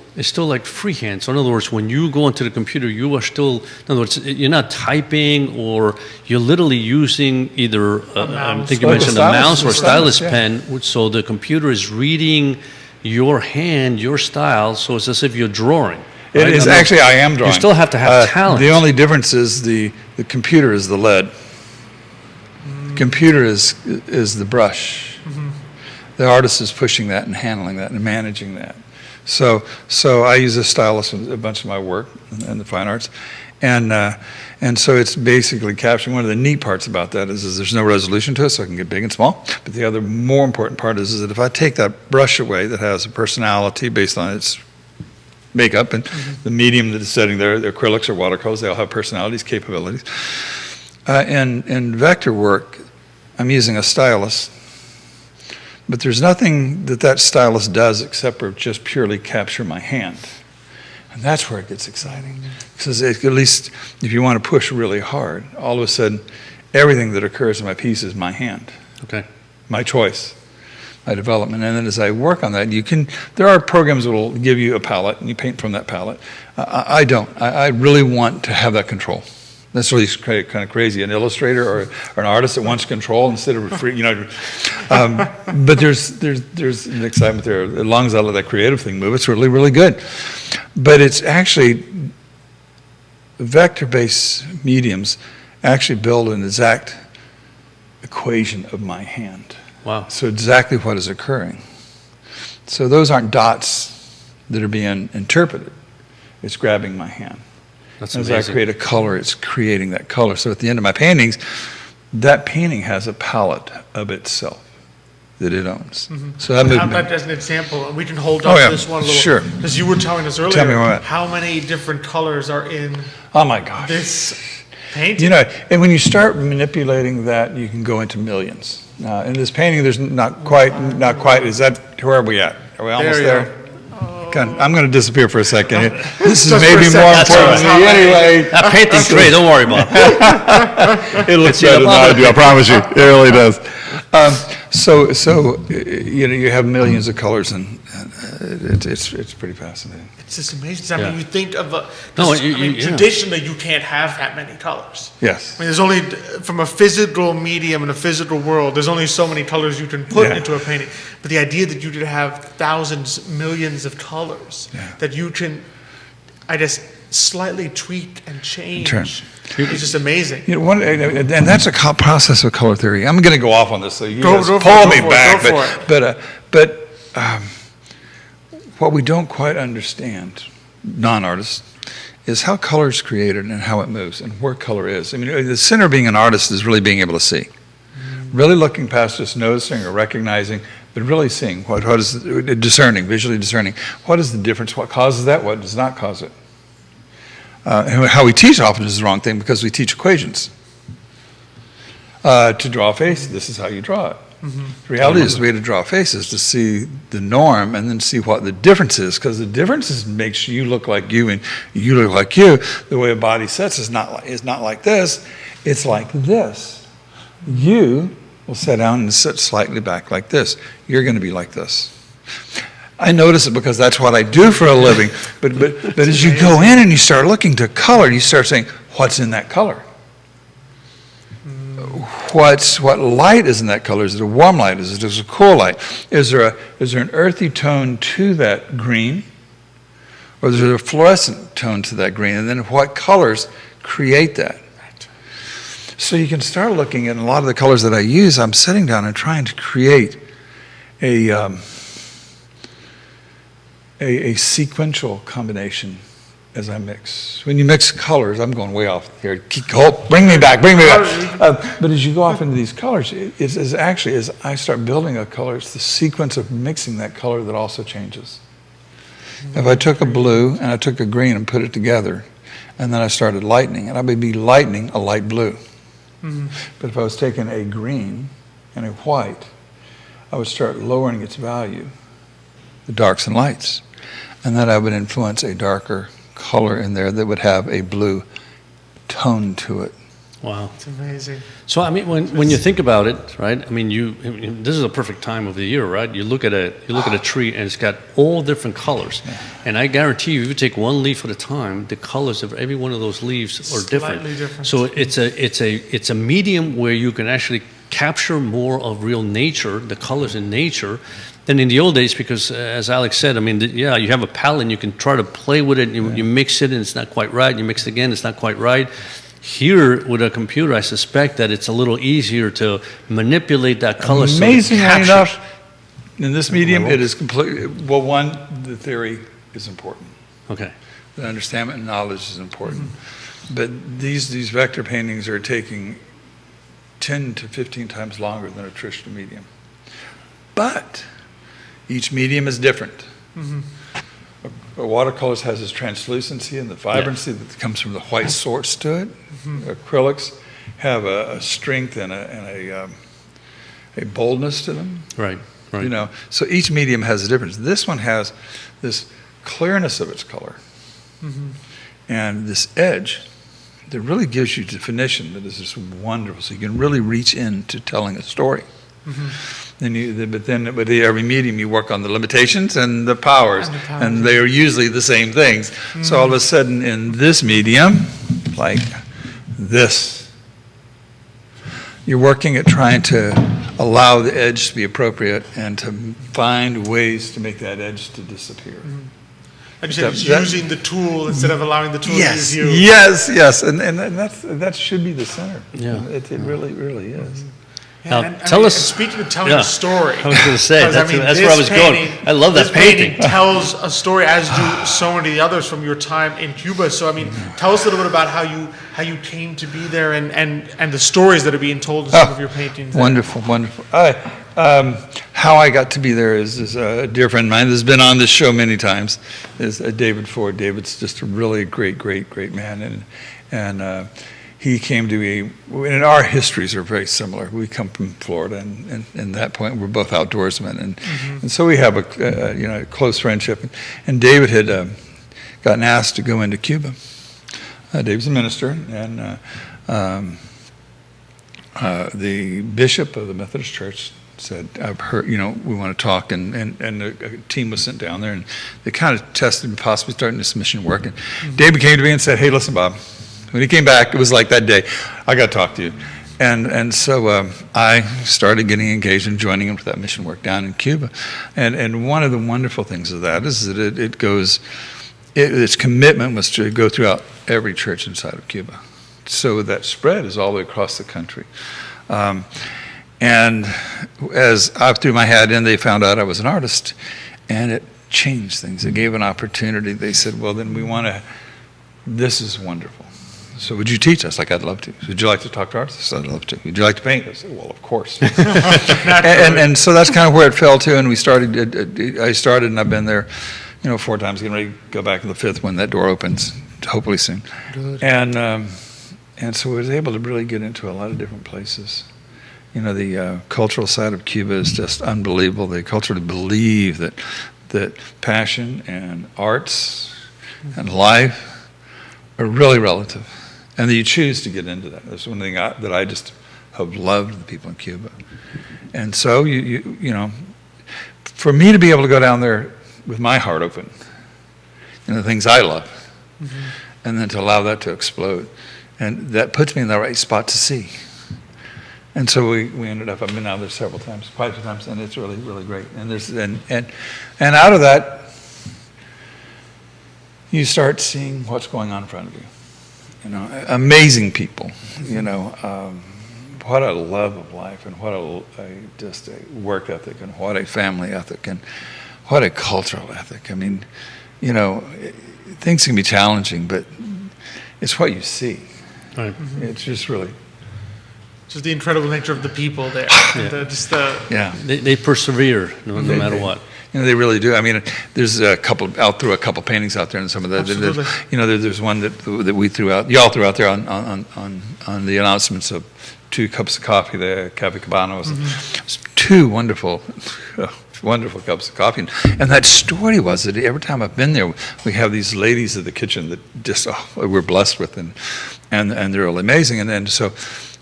like freehand. So in other words, when you go into the computer, you are still, in other words, you're not typing, or you're literally using either, I think you
Like a
mentioned a mouse or a
stylus,
stylus
yeah.
pen. So the computer is reading your hand, your style. So it's as if you're drawing.
It
right?
is
I mean,
actually, I am drawing.
You still have to have talent.
The only difference is the computer is the lead. Computer is the brush. The artist is pushing that and handling that and managing that. So I use a stylus in a bunch of my work in the fine arts, and so it's basically capturing. One of the neat parts about that is there's no resolution to it, so I can get big and small. But the other more important part is that if I take that brush away that has a personality based on its makeup and the medium that it's setting there, the acrylics or watercolors, they all have personalities, capabilities. In vector work, I'm using a stylus. But there's nothing that stylus does except for just purely capture my hand. And that's where it gets exciting. Because at least if you want to push really hard, all of a sudden, everything that occurs in my piece is my hand,
Okay.
my choice, my development. And then as I work on that, there are programs that will give you a palette, and you paint from that palette. I don't. I really want to have that control. That's really kind of crazy. An illustrator or an artist that wants control instead of free, but there's an excitement there. As long as I let that creative thing move, it's really, really good. But it's actually vector-based mediums actually build an exact equation of my hand.
Wow.
So exactly what is occurring. So those aren't dots that are being interpreted. It's grabbing my hand.
That's
As
amazing.
I create a color, it's creating that color. So at the end of my paintings, that painting has a palette of itself that it owns. So that
How
movement.
about as an example, we can hold
Oh,
up
yeah,
this one a little.
sure.
Because you were telling us earlier,
Tell me what.
how many different colors are in
Oh my gosh.
this painting.
And when you start manipulating that, you can go into millions. In this painting, there's not quite. Is that, where are we at? Are we almost
There you
there? I'm going to disappear for a second here. This is
Just for a
maybe
second.
more
That's
important
all
than
right.
me anyway.
That painting's great. Don't worry about it.
It looks
It's better than I do, I
promise you. It really does. You have millions of colors, and it's pretty fascinating.
It's just amazing. I
Yeah.
mean, you think of
No, yeah.
traditionally you can't have that many colors.
Yes.
I mean, there's only, from a physical medium in a physical world, there's only so many colors you can put
Yeah.
into a painting. But the idea that you could have thousands, millions of colors
Yeah.
that you can, I guess, slightly tweak and change.
Turn.
It's just amazing.
And that's a process of color theory. I'm going to go off on this, so you
Go-
guys
go for
pull
it,
me
go for it,
back.
go for
But what we don't quite understand, non-artists, is how color is created and how it moves and where color is. I mean, the center of being an artist is really being able to see. Really looking past just noticing or recognizing, but really seeing what is discerning, visually discerning. What is the difference? What causes that? What does not cause it? And how we teach often is the wrong thing because we teach equations. To draw a face, this is how you draw it. The reality is the way to draw a face is to see the norm and then see what the difference is, because the differences makes you look like you and you look like you. The way a body sets is not like this. It's like this. You will sit down and sit slightly back like this. You're going to be like this. I notice it because that's what I do for a living. But as you go in and you start looking to color, you start saying, what's in that color? What light is in that color? Is it a warm light? Is it a cool light? Is there an earthy tone to that green? Or is there a fluorescent tone to that green? And then what colors create that? So you can start looking at a lot of the colors that I use. I'm sitting down and trying to create a sequential combination as I mix. When you mix colors, I'm going way off here. Bring me back. But as you go off into these colors, it's actually, as I start building a color, it's the sequence of mixing that color that also changes. If I took a blue and I took a green and put it together, and then I started lightening, and I would be lightening a light blue. But if I was taking a green and a white, I would start lowering its value, the darks and lights, and then I would influence a darker color in there that would have a blue tone to it.
Wow.
It's amazing.
So I mean, when you think about it, right? I mean, this is a perfect time of the year, right? You look at a tree and it's got all different colors, and I guarantee you, if you take one leaf at a time, the colors of every one of those leaves are different.
Slightly different.
So it's a medium where you can actually capture more of real nature, the colors in nature, than in the old days. Because as Alex said, I mean, you have a palette and you can try to play with it. You mix it and it's not quite right. You mix it again, it's not quite right. Here, with a computer, I suspect that it's a little easier to manipulate that color.
Amazingly enough, in this medium, it is completely, well, one, the theory is important.
Okay.
The understanding and knowledge is important. But these vector paintings are taking 10 to 15 times longer than a traditional medium. But each medium is different. A watercolors has its translucency and the vibrancy that comes from the white source to it. Acrylics have a strength and a boldness to them.
Right. Right.
You know, so each medium has a difference. This one has this clearness of its color and this edge that really gives you definition that is just wonderful. So you can really reach into telling a story. But every medium you work on the limitations and the powers, and they are usually the same things. So all of a sudden in this medium, like this, you're working at trying to allow the edge to be appropriate and to find ways to make that edge to disappear.
Like you said, it's using the tool instead of allowing the tool to use you.
Yes, and that should be the center.
Yeah.
It really, really is.
Now,
And
tell us.
Speaking of telling a story,
I was going to say,
'cause,
that's where I was going. I love that
this
painting.
tells a story, as do so many of the others from your time in Cuba. So, I mean, tell us a little bit about how you came to be there and the stories that are being told in some of your paintings.
Wonderful. How I got to be there is a dear friend of mine that's been on this show many times, is David Ford. David's just a really great man, and he came to me, and our histories are very similar. We come from Florida, and at that point, we're both outdoorsmen, and so we have a close friendship. And David had gotten asked to go into Cuba. David's a minister, and the bishop of the Methodist Church said, "I've heard, we want to talk," and a team was sent down there, and they kind of tested possibly starting this mission work. And David came to me and said, "Hey, listen, Bob." When he came back, it was like that day, I got to talk to you. And so I started getting engaged and joining him for that mission work down in Cuba. And one of the wonderful things of that is that its commitment was to go throughout every church inside of Cuba. So that spread is all the way across the country. And as I threw my hat in, they found out I was an artist, and it changed things. It gave an opportunity. They said, well, then this is wonderful. So would you teach us? Like, I'd love to. Would you like to talk to artists? I'd love to. Would you like to paint? I said, well, of course. and so that's kind of where it fell to, and I started, and I've been there, 4 times, getting ready to go back to the 5th when that door opens, hopefully soon.
Good.
And so I was able to really get into a lot of different places. The cultural side of Cuba is just unbelievable. They culturally believe that passion and arts and life are really relative, and that you choose to get into that. That's one thing that I just have loved the people in Cuba. And so for me to be able to go down there with my heart open and the things I love, and then to allow that to explode, and that puts me in the right spot to see. And so we ended up, I've been out there several times, quite a few times, and it's really, really great. And and out of that, you start seeing what's going on in front of you. Amazing people, what a love of life, and what just a work ethic, and what a family ethic, and what a cultural ethic. I mean, things can be challenging, but it's what you see.
Right.
It's just really...
Just the incredible nature of the people there.
Yeah.
They persevere no matter what.
They really do. I mean, there's a couple paintings out there, and some of the there's one that we threw out. Y'all threw out there on the announcements of 2 cups of coffee. The Cafe Cabana was 2 wonderful wonderful cups of coffee. And that story was that every time I've been there, we have these ladies at the kitchen that just we're blessed with, and they're really amazing. And then so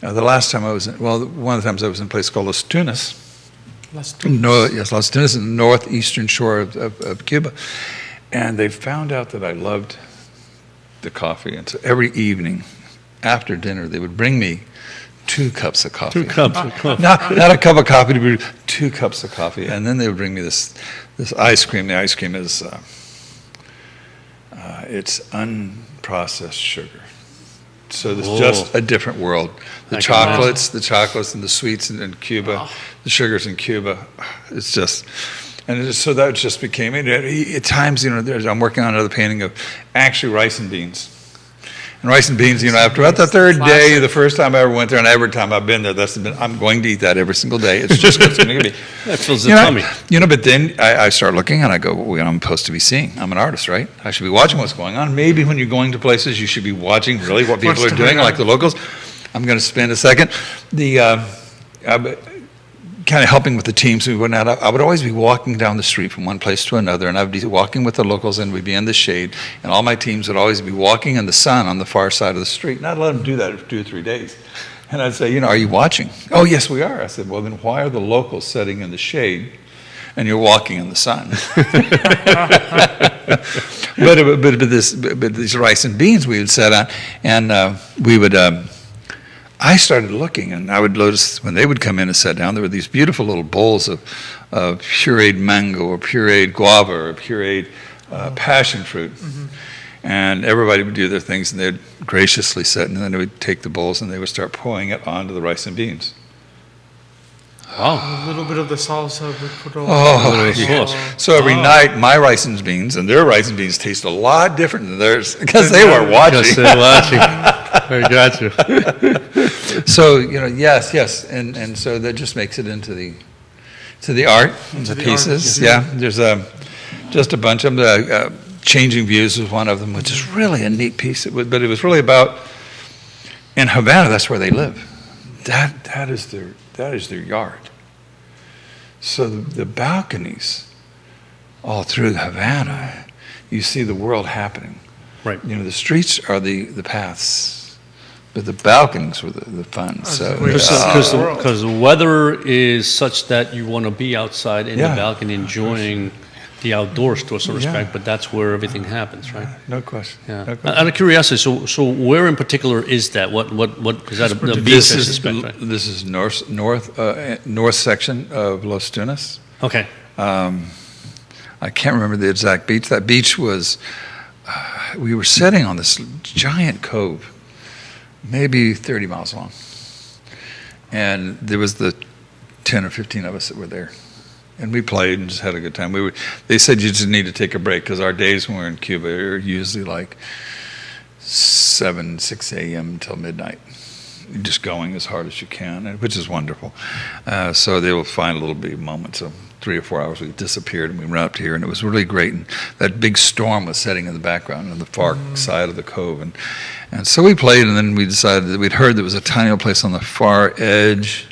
the last time I was one of the times I was in a place called Las Tunas.
Las Tunas.
Las Tunas, in the northeastern shore of Cuba. And they found out that I loved the coffee. And so every evening after dinner, they would bring me 2 cups of coffee.
2 cups of coffee.
Not a cup of coffee, but 2 cups of coffee. And then they would bring me this ice cream. The ice cream is, it's unprocessed sugar. So there's just a different world. The chocolates and the sweets in Cuba, the sugars in Cuba, it's just, so that just became it. At times, I'm working on another painting of actually rice and beans. And rice and beans, after about the third day, the first time I ever went there, and every time I've been there, I'm going to eat that every single day. It's just what's going to be.
That fills the tummy.
But then I start looking and I go, well, I'm supposed to be seeing. I'm an artist, right? I should be watching what's going on. Maybe when you're going to places, you should be watching really what people are doing, like the locals. I'm going to spend a second. Kind of helping with the teams. We went out. I would always be walking down the street from one place to another, and I'd be walking with the locals, and we'd be in the shade, and all my teams would always be walking in the sun on the far side of the street. And I'd let them do that for 2 or 3 days. And I'd say, are you watching? Oh, yes, we are. I said, well, then why are the locals sitting in the shade and you're walking in the sun? but these rice and beans we would set on, and we would. I started looking, and I would notice when they would come in and sit down, there were these beautiful little bowls of pureed mango or pureed guava or pureed passion fruit. Mm-hmm. And everybody would do their things, and they'd graciously sit, and then they would take the bowls and they would start pouring it onto the rice and beans.
A little bit of the salsa would put over.
So every night, my rice and beans and their rice and beans taste a lot different than theirs because they were watching.
Because they're watching. I got you.
So yes, and so that just makes it into the art, into the pieces. Yeah, there's just a bunch of them. Changing Views was one of them, which is really a neat piece. But it was really about in Havana. That's where they live. That is their yard. So the balconies all through Havana, you see the world happening.
Right.
The streets are the paths, but the balconies were the fun.
Because the weather is such that you want to be outside in the balcony enjoying the outdoors to a certain respect, but that's where everything happens, right?
No question.
Yeah.
No question.
Out of curiosity, so where in particular is that? What is that? The beach, I suspect, right?
This is north section of Las Tunas.
Okay.
I can't remember the exact beach. That beach was. We were sitting on this giant cove, maybe 30 miles long, and there was the 10 or 15 of us that were there. And we played and just had a good time. They said you just need to take a break because our days when we're in Cuba are usually like 6 a.m. until midnight. You're just going as hard as you can, which is wonderful. So they will find a little bit of moments of 3 or 4 hours we disappeared and we went up here, and it was really great. And that big storm was setting in the background on the far side of the cove. And so we played, and then we decided that we'd heard there was a tiny little place on the far edge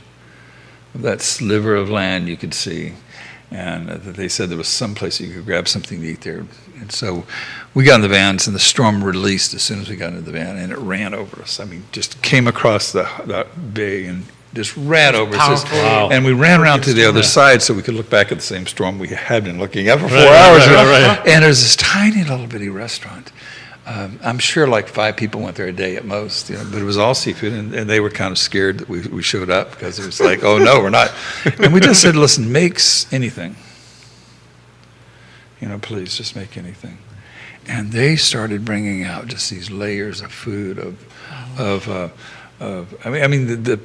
of that sliver of land you could see. And they said there was some place you could grab something to eat there. And so we got in the vans, and the storm released as soon as we got into the van, and it ran over us. I mean, just came across that bay and just ran over us.
Wow.
And we ran around to the other side so we could look back at the same storm we had been looking at for 4 hours.
Right.
And there's this tiny little bitty restaurant. I'm sure like 5 people went there a day at most, but it was all seafood, and they were kind of scared that we showed up because it was like, oh no, we're not. And we just said, listen, make anything. Please just make anything. And they started bringing out just these layers of food the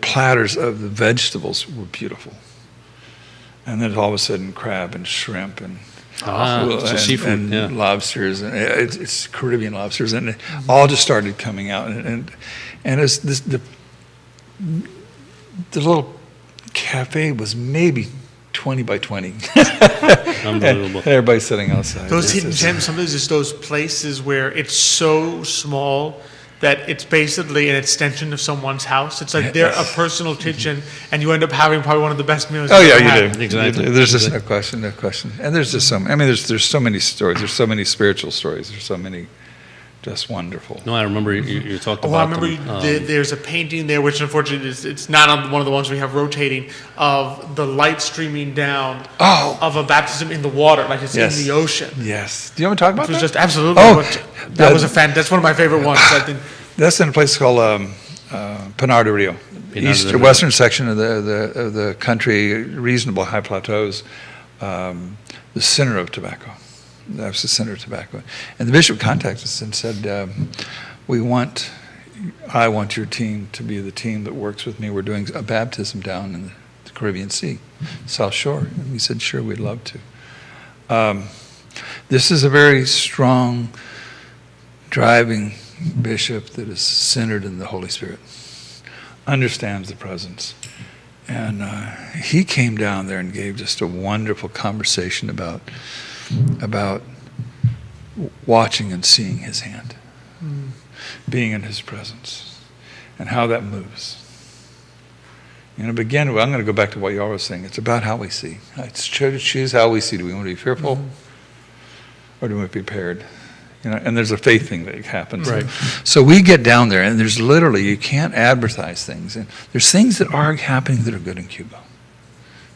platters of the vegetables were beautiful. And then all of a sudden crab and shrimp and
seafood,
and lobsters, and it's Caribbean lobsters, and it all just started coming out, and it's the little cafe was maybe 20 by 20.
Unbelievable.
And everybody's sitting outside.
Those hidden gems, sometimes it's those places where it's so small that it's basically an extension of someone's house. It's like they're a personal kitchen, and you end up having probably one of the best meals.
Oh
you've
yeah,
ever
you
had.
do.
Exactly.
You do. There's just no question, no question. And there's just some. I mean, there's so many stories. There's so many spiritual stories. There's so many, just wonderful.
No, I remember you talked
Oh,
about
I remember
them.
there's a painting there, which unfortunately it's not on one of the ones we have rotating, of the light streaming down
Oh.
of a baptism in the water, like it's
Yes.
in the ocean.
Yes. Do you want to talk about
It was
that?
just absolutely.
Oh,
That was a fan. That's one of my favorite ones. I think.
That's in a place called Pinar del Rio,
Pinar del Rio.
western section of the country, reasonable high plateaus, the center of tobacco. That's the center of tobacco. And the bishop contacted us and said, I want your team to be the team that works with me. We're doing a baptism down in the Caribbean Sea, South Shore. And we said, sure, we'd love to. This is a very strong, driving bishop that is centered in the Holy Spirit, understands the presence. And he came down there and gave just a wonderful conversation about watching and seeing his hand, being in his presence, and how that moves. You know, again, I'm going to go back to what y'all were saying. It's about how we see. It's to choose how we see. Do we want to be fearful, or do we want to be prepared? You know, and there's a faith thing that happens.
Right.
So we get down there, and there's literally, you can't advertise things. And there's things that are happening that are good in Cuba.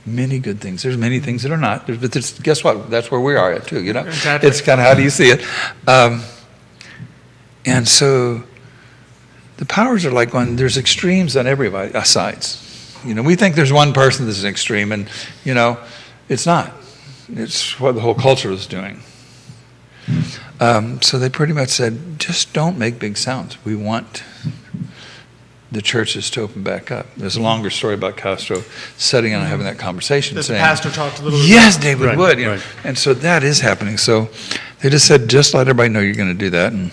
Many good things. There's many things that are not. But guess what? That's where we are at too, you know?
Exactly.
It's kind of how do you see it? And so the powers are like there's extremes on every sides. You know, we think there's one person that's an extreme, and, you know, it's not. It's what the whole culture is doing. So they pretty much said, just don't make big sounds. We want the churches to open back up. There's a longer story about Castro sitting and having that conversation,
The
saying,
pastor talked a little bit.
yes, David
Right,
Wood. You know?
right.
And so that is happening. So they just said, just let everybody know you're going to do that, and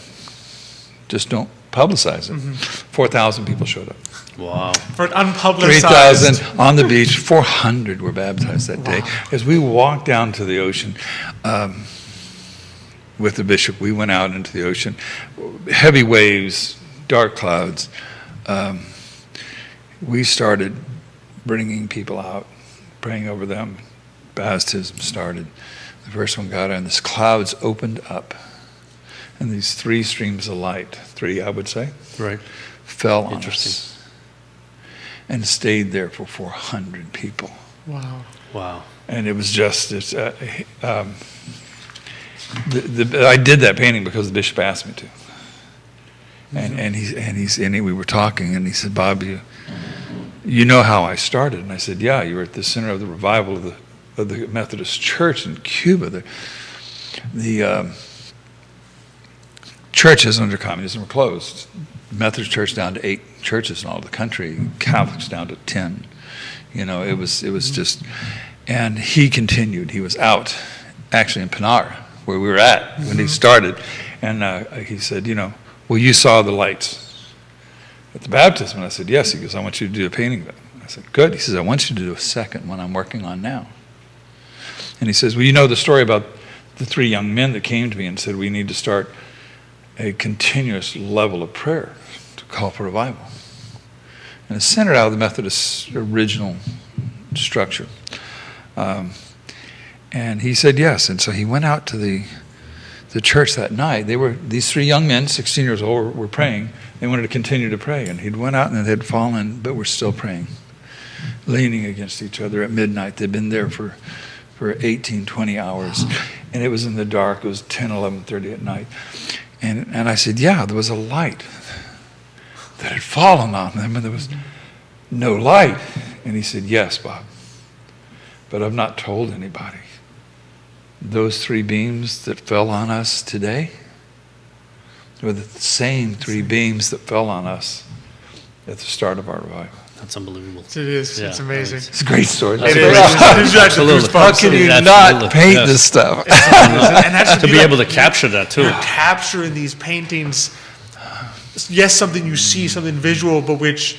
just don't publicize it. 4,000 people showed up.
Wow.
For an unpublicized.
3,000 on the beach. 400 were baptized that day. As we walked down to the ocean with the bishop, we went out into the ocean. Heavy waves, dark clouds. We started bringing people out, praying over them. Baptism started. The first one got out, and these clouds opened up. And these 3 streams of light, 3 I would say,
Right.
fell on
Interesting.
us and stayed there for 400 people.
Wow.
Wow.
And it was just I did that painting because the bishop asked me to. And we were talking, and he said, Bob, you know how I started? And I said, yeah, you were at the center of the revival of the Methodist Church in Cuba. The churches under communism were closed. Methodist Church down to 8 churches in all the country. Catholics down to 10. You know, it was just, and he continued. He was out, actually in Pinar, where we were at when he started, and he said, you know, well, you saw the lights at the baptism. And I said, yes. He goes, I want you to do a painting of it. I said, good. He says, I want you to do a second one I'm working on now. And he says, well, you know the story about the 3 young men that came to me and said, we need to start a continuous level of prayer to call for revival. And it's centered out of the Methodist original structure. And he said yes. And so he went out to the church that night. These 3 young men, 16 years old, were praying. They wanted to continue to pray. And he'd went out and they'd fallen, but were still praying, leaning against each other at midnight. They'd been there for 18, 20 hours. And it was in the dark. It was 10, 11:30 at night. And I said, yeah, there was a light that had fallen on them, and there was no light. And he said, yes, Bob, but I've not told anybody. Those 3 beams that fell on us today were the same 3 beams that fell on us at the start of our revival.
That's unbelievable.
It is.
Yeah,
It's amazing.
It's a great story.
It is.
great
It is actually
Absolutely.
goosebumps.
How can you
Absolutely.
not paint
Yes.
this stuff?
And that should
To be
like-
able to capture that too.
You're capturing these paintings. Yes, something you see, something visual, but which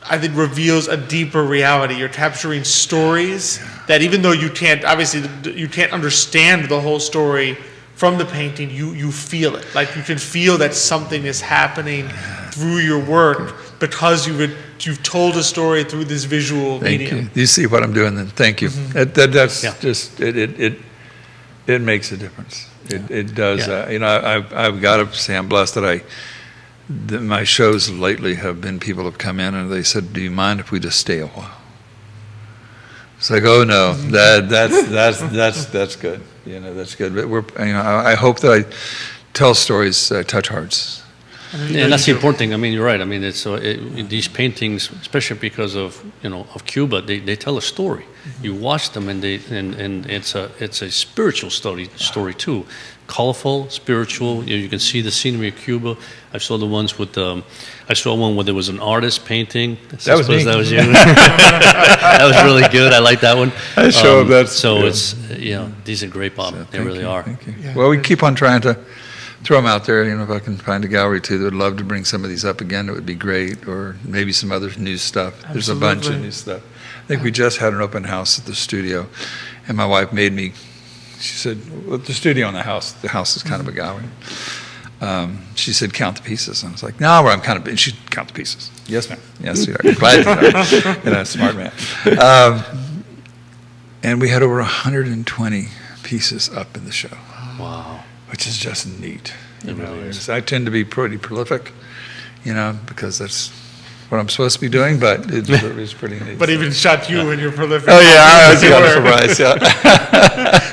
I think reveals a deeper reality. You're capturing stories that even though you can't, obviously, you can't understand the whole story from the painting, you feel it. Like you can feel that something is happening through your work because you've told a story through this visual
Thank
medium.
you. You see what I'm doing then? Thank you. That's just, it makes a difference. It does.
Yeah.
I've got to say I'm blessed that my shows lately have been, people have come in and they said, do you mind if we just stay a while? It's like, oh no, that's good. That's good. But I hope that I tell stories, touch hearts.
And that's the important thing. I mean, you're right. I mean, these paintings, especially because of Cuba, they tell a story. You watch them, and it's a spiritual story too. Colorful, spiritual. You can see the scenery of Cuba. I saw the ones with I saw one where there was an artist painting.
That was me.
That was you. That was really good. I like that one.
I show them that.
So
yeah.
it's these are great, Bob.
So
They really are.
Thank you.
Yeah.
Well, we keep on trying to throw them out there. If I can find a gallery too that would love to bring some of these up again, it would be great. Or maybe some other new stuff. There's a bunch of new stuff. I think we just had an open house at the studio, and my wife made me. She said, well, the studio and the house is kind of a gallery. She said, count the pieces. And I was like, no, I'm kind of, and she'd count the pieces. Yes, ma'am. Yes, sweetheart. Glad you are. Smart man. And we had over 120 pieces up in the show.
Wow.
Which is just neat.
It really is.
I tend to be pretty prolific, because that's what I'm supposed to be doing, but it's pretty neat.
But even shot you and you're prolific.
Oh yeah, I was kind of surprised. Yeah.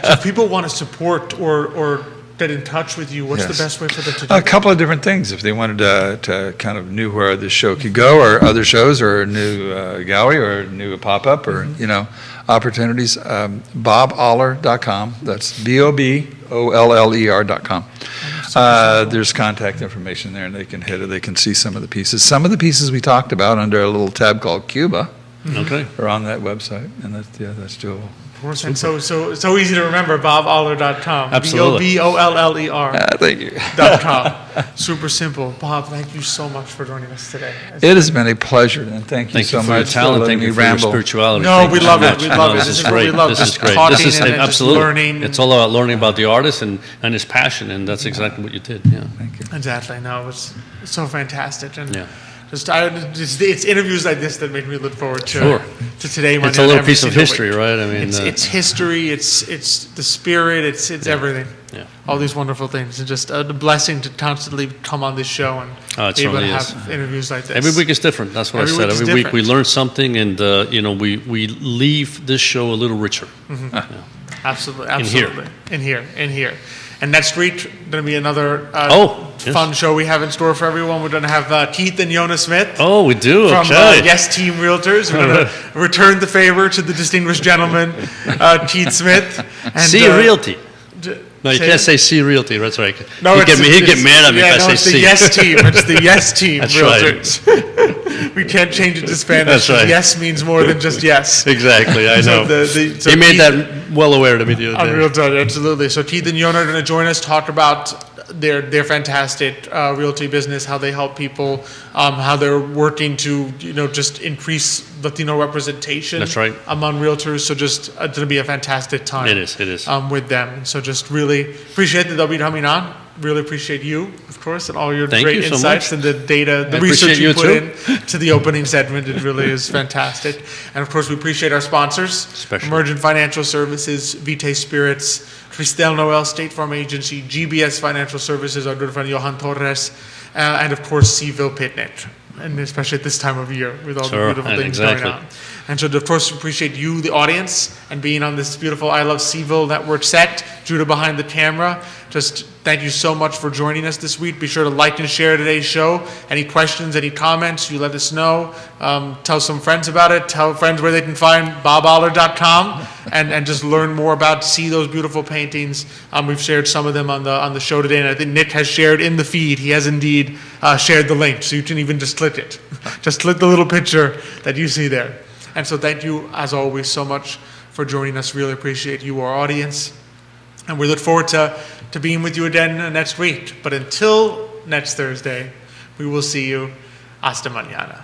So if people want to support or get in touch with you, what's
Yes.
the best way for them to do
A
that?
couple of different things. If they wanted to kind of knew where this show could go, or other shows, or a new gallery, or a new pop-up, or opportunities, boboller.com. That's BOBOLLER.com. There's contact information there, and they can hit it. They can see some of the pieces. Some of the pieces we talked about under a little tab called Cuba
Okay.
are on that website, and that's doable.
And so easy to remember, boboller.com.
Absolutely.
BOBOLLER.com.
Thank you.
Super simple. Bob, thank you so much for joining us today.
It has been a pleasure, and thank you
Thank
so
you for your
much
talent.
letting
Thank
me
you for your
ramble.
spirituality.
No,
Thank
we
you
love
so
it.
much.
We love it.
This
This
is
is what we
great.
love,
This
just
is great.
talking
This is
and just
absolutely
learning.
It's all about learning about the artist and his passion, and that's exactly what you did. Yeah.
Thank you.
Exactly. No, it was so fantastic. And
Yeah.
it's interviews like this that make me look forward to
Sure.
to today.
It's a little piece of history, right? I mean,
It's history. It's the spirit. It's everything.
Yeah.
All these wonderful things, and just a blessing to constantly come on this show and
Oh, it
be able to
certainly
have interviews like this.
Every week is different. That's what
Every
I said.
week is
Every week we
different.
learn something, and we leave this show a little richer.
Absolutely,
In here.
absolutely. In here. And next week, going to be another
Yes.
fun show we have in store for everyone. We're going to have Keith and Yona Smith.
Oh, we do.
From
Okay.
Yes Team Realtors. We're going to return the favor to the distinguished gentleman, Keith Smith. And,
C Realty. No, you
say
can't
it?
say C Realty. That's right.
No,
He'd get mad at me if I say
it's
C.
the Yes Team. It's the Yes Team
That's right.
Realtors. We can't change it to Spanish.
That's right.
Yes means more than just yes.
Exactly, I
So
know.
so
He made
Keith-
that well aware to me the
On
other
Real
day.
Talk, absolutely. So Keith and Yona are going to join us, talk about their fantastic realty business, how they help people, how they're working to just increase Latino representation.
That's right.
Among realtors. So just it's going to be a fantastic time.
It is.
With them. And so just really appreciate that they'll be coming on. Really appreciate you, of course, and all your
Thank
great
you so
insights
much.
and the data, the
I
research
appreciate
you
you
put
too.
in to the opening segment. It really is fantastic. And of course, we appreciate our sponsors,
Especially.
Emergent Financial Services, Vitae Spirits, Cristel Noel State Farm Agency, GBS Financial Services, our good friend Johan Torres, and of course, Seville Pitnet. And especially at this time of year with all
Sure,
the beautiful
and
things
exactly.
going on. And so, of course, appreciate you, the audience, and being on this beautiful I Love Seville network set. Judah behind the camera. Just thank you so much for joining us this week. Be sure to like and share today's show. Any questions, any comments, you let us know. Tell some friends about it. Tell friends where they can find boboller.com and just learn more see those beautiful paintings. We've shared some of them on the show today, and I think Nick has shared in the feed. He has indeed shared the link, so you can even just click it. Just click the little picture that you see there. And so thank you, as always, so much for joining us. Really appreciate you, our audience. And we look forward to being with you again next week. But until next Thursday, we will see you. Hasta mañana.